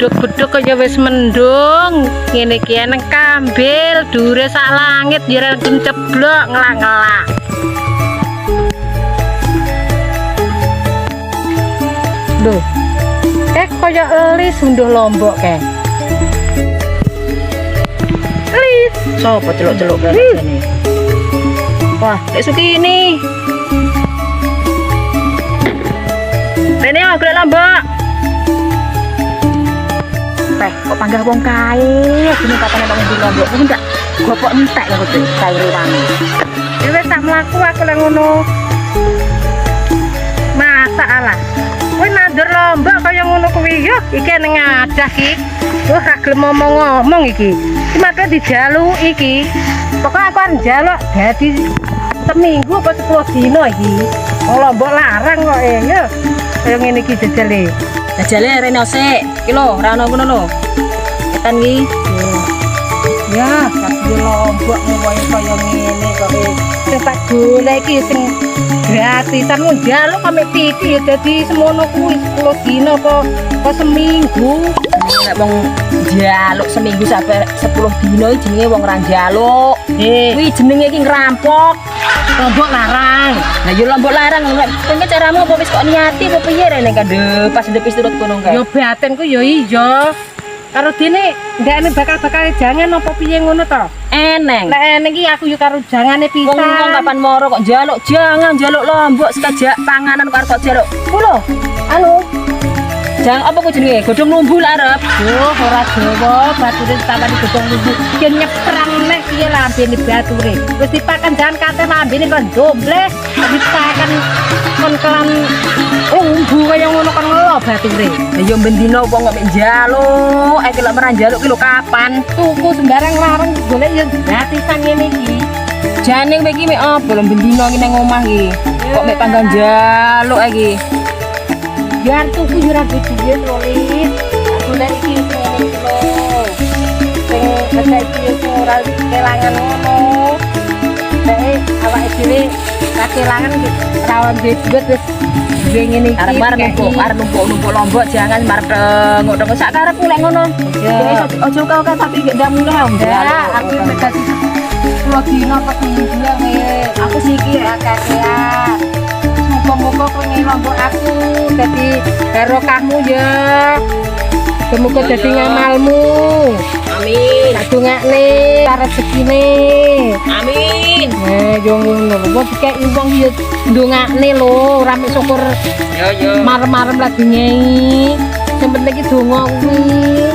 beduk-beduk kaya wis mendung. Ngene iki nang kambil dhuwure sak langit jare kenceblok ngelak-ngelak. Lho. Kaya elis unduh lombok kae. Elis. Sopo celuk-celuk kene ini? Wah, Dek Sukini. Rene golek lombok. Kok panggah wong kae? Gini katane nang ndi lombok ku ndak gopok entek karo Dek kae rewangi. Wis tak mlaku aku lek ngono. Masalah. Kowe nandur lombok kaya ngono kuwi yo, iki ning ngadah iki. Ora gelem ngomong-ngomong iki. Cuma dijaluki iki. Pokoke aku arep njaluk dadi seminggu apa 10 dino iki. Lombok larang kok yo. Kaya ngene iki jajale. Jajale rene sik. Iki lho, ora ono ngono lho. Ketan iki. Ya, kasih lombok kaya ngene kok. Sing tak golek iki sing gratisan njaluk kami titi ya dadi semono kuwi 10 dino apa seminggu. Nek wong njaluk seminggu sampai 10 dino iki jenenge wong ora njaluk. Kuwi jenenge iki ngrampok. Lombok larang. Lah yo lombok larang nek kene caramu apa wis kok niati apa piye rene kandhe pas ndepis turut kono kae. Yo batinku yo iya. Karo dene ndekne bakal jangan apa piye ngono to? Eneng. Nek eneng iki aku yo karo jangane pisan. Wong kapan moro kok njaluk jangan njaluk lombok sekajak panganan karo kok njaluk. Ku lho, anu. Jang apa ku jenenge? Godhong lumbu lak arep. Yo ora dawa, bature ditambani godhong lumbu. Yen nyeprang nek piye lambene bature. Wis dipakan jangan kate lambene kok ndombleh. Dipakan kon kelan lumbu kaya ngono kon ngelo bature. Lah yo bendina wong kok njaluk, iki lek ora njaluk ki lho kapan? Tuku sembarang larang golek yo gratisan ngene iki. Jane kowe iki mek apa lho bendina iki nang omah iki. Kok mek panggang njaluk iki. Biar tuku yo ora duwe nulis. Aku lek iki ngene lho. Sing nek iki ora kelangan ngono. Nek awake dhewe kelangan rawan duit wis duwe ngene iki. Arep numpuk lombok jangan marep ngok sak karepku lek ngono. Ojo kau tapi ndak mulai om. Ya, aku dadi 10 dino apa seminggu ya. Aku siki akeh-akeh. Muga-muga kowe lombok aku dadi barokahmu ya. Semoga dadi ngamalmu. Amin. Dongakne arep rezekine. Amin. Yo ngono lho, wong dikek wong yo ndongakne lho, ora mek syukur. Yo. Marem-marem lagi nyai. Sing penting iki donga kuwi.